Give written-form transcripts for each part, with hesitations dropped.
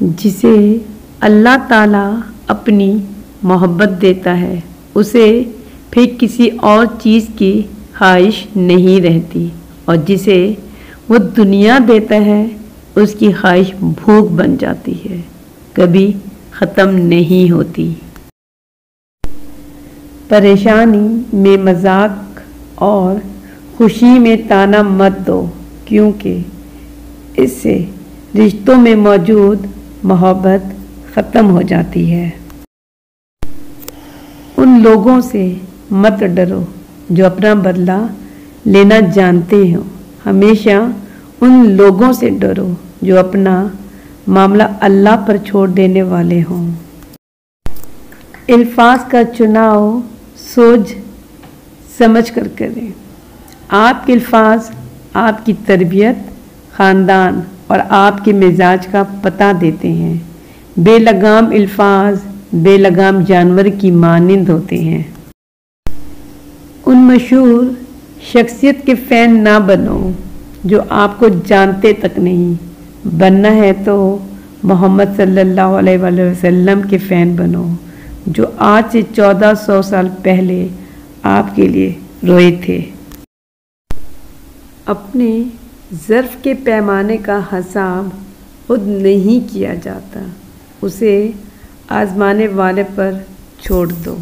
जिसे अल्लाह ताला अपनी मोहब्बत देता है उसे फिर किसी और चीज़ की ख्वाहिश नहीं रहती, और जिसे वो दुनिया देता है उसकी ख्वाहिश भूख बन जाती है, कभी ख़त्म नहीं होती। परेशानी में मजाक और खुशी में ताना मत दो, क्योंकि इससे रिश्तों में मौजूद मोहब्बत ख़त्म हो जाती है। उन लोगों से मत डरो जो अपना बदला लेना जानते हो, हमेशा उन लोगों से डरो जो अपना मामला अल्लाह पर छोड़ देने वाले हों। अल्फाज का चुनाव सोच समझ कर करें। आपके अल्फाज आपकी तरबियत, ख़ानदान और आपके मिजाज का पता देते हैं। बेलगाम अल्फाज बेलगाम जानवर की मानिंद होते हैं। उन मशहूर शख्सियत के फ़ैन ना बनो जो आपको जानते तक नहीं। बनना है तो मोहम्मद सल्लल्लाहु अलैहि वसल्लम के फ़ैन बनो, जो आज से 1400 साल पहले आपके लिए रोए थे। अपने ज़र्फ़ के पैमाने का हिसाब खुद नहीं किया जाता, उसे आज़माने वाले पर छोड़ दो।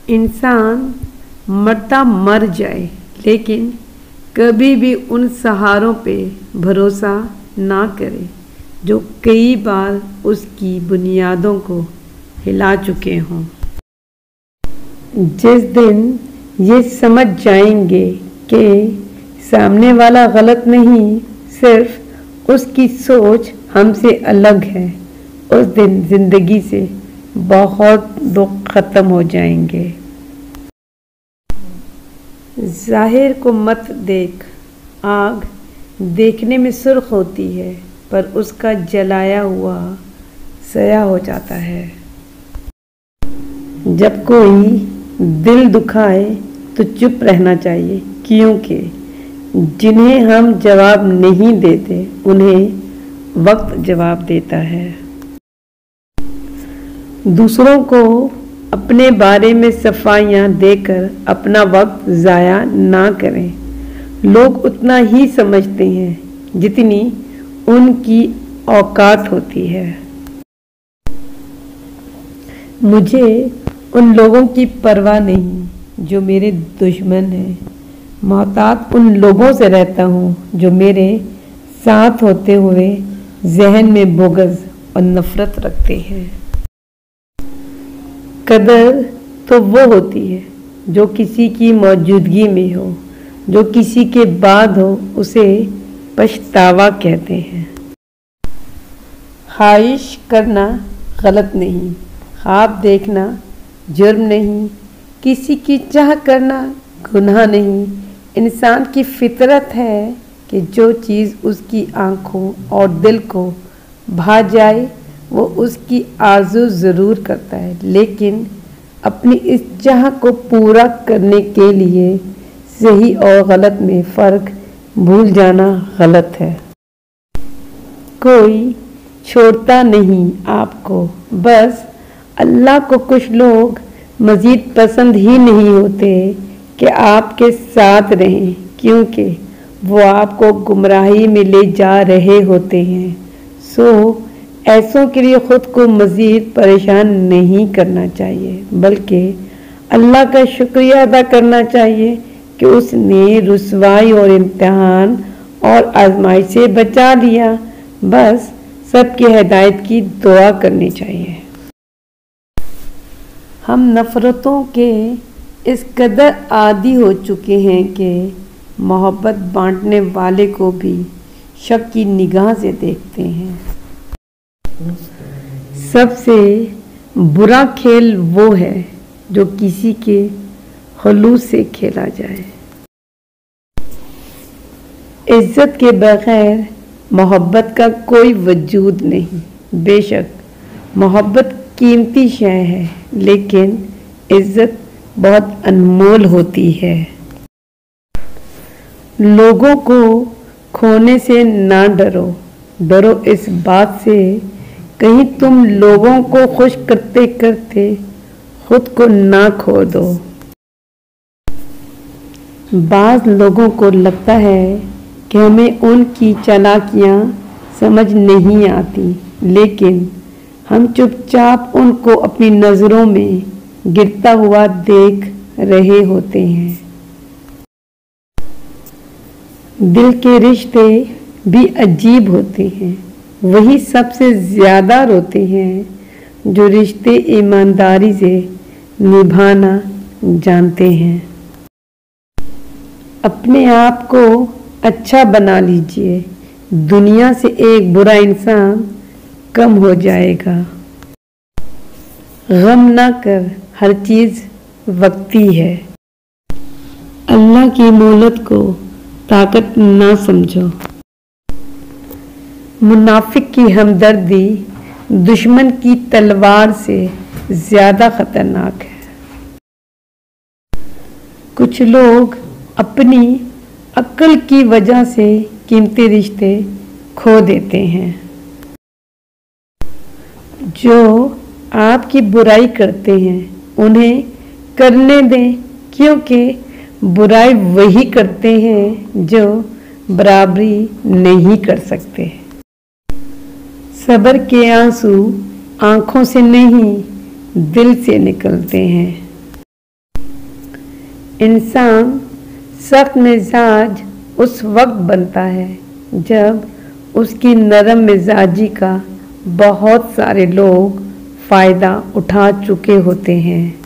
इंसान मरता मर जाए, लेकिन कभी भी उन सहारों पे भरोसा ना करे जो कई बार उसकी बुनियादों को हिला चुके हों। जिस दिन ये समझ जाएंगे कि सामने वाला गलत नहीं, सिर्फ उसकी सोच हमसे अलग है, उस दिन ज़िंदगी से बहुत दुख ख़त्म हो जाएंगे। ज़ाहिर को मत देख, आग देखने में सुर्ख होती है पर उसका जलाया हुआ सया हो जाता है। जब कोई दिल दुखाए तो चुप रहना चाहिए, क्योंकि जिन्हें हम जवाब नहीं देते उन्हें वक्त जवाब देता है। दूसरों को अपने बारे में सफाइयाँ देकर अपना वक्त ज़ाया ना करें। लोग उतना ही समझते हैं जितनी उनकी औकात होती है। मुझे उन लोगों की परवाह नहीं जो मेरे दुश्मन हैं। मोहतात उन लोगों से रहता हूँ जो मेरे साथ होते हुए जहन में बुग़्ज़ और नफ़रत रखते हैं। कदर तो वो होती है जो किसी की मौजूदगी में हो, जो किसी के बाद हो उसे पछतावा कहते हैं। ख्वाहिश करना गलत नहीं, ख्वाब देखना जुर्म नहीं, किसी की चाह करना गुनाह नहीं। इंसान की फितरत है कि जो चीज़ उसकी आँखों और दिल को भा जाए वो उसकी आरज़ू ज़रूर करता है, लेकिन अपनी इस चाह को पूरा करने के लिए सही और गलत में फ़र्क भूल जाना गलत है। कोई छोड़ता नहीं आपको, बस अल्लाह को कुछ लोग मज़ीद पसंद ही नहीं होते कि आपके साथ रहें, क्योंकि वो आपको गुमराही में ले जा रहे होते हैं। सो ऐसों के लिए ख़ुद को मज़ीद परेशान नहीं करना चाहिए, बल्कि अल्लाह का शुक्रिया अदा करना चाहिए कि उसने रुसवाई और इम्तिहान और आजमाइश से बचा लिया। बस सबकी हिदायत की दुआ करनी चाहिए। हम नफ़रतों के इस कदर आदी हो चुके हैं कि मोहब्बत बांटने वाले को भी शक की निगाह से देखते हैं। सबसे बुरा खेल वो है जो किसी के खुलूस से खेला जाए। इज्जत के बगैर मोहब्बत का कोई वजूद नहीं। बेशक मोहब्बत कीमती शय है, लेकिन इज्जत बहुत अनमोल होती है। लोगों को खोने से ना डरो, डरो इस बात से कहीं तुम लोगों को खुश करते करते खुद को ना खो दो। बाज़ लोगों को लगता है कि हमें उनकी चालाकियाँ समझ नहीं आती, लेकिन हम चुपचाप उनको अपनी नज़रों में गिरता हुआ देख रहे होते हैं। दिल के रिश्ते भी अजीब होते हैं। वही सबसे ज़्यादा रोते हैं जो रिश्ते ईमानदारी से निभाना जानते हैं। अपने आप को अच्छा बना लीजिए, दुनिया से एक बुरा इंसान कम हो जाएगा। गम ना कर, हर चीज़ वक्ती है। अल्लाह की मोहलत को ताकत ना समझो। मुनाफिक की हमदर्दी दुश्मन की तलवार से ज़्यादा खतरनाक है। कुछ लोग अपनी अक्ल की वजह से कीमती रिश्ते खो देते हैं। जो आपकी बुराई करते हैं उन्हें करने दें, क्योंकि बुराई वही करते हैं जो बराबरी नहीं कर सकते। सब्र के आंसू आंखों से नहीं, दिल से निकलते हैं। इंसान सख्त मिजाज उस वक्त बनता है जब उसकी नरम मिजाजी का बहुत सारे लोग फ़ायदा उठा चुके होते हैं।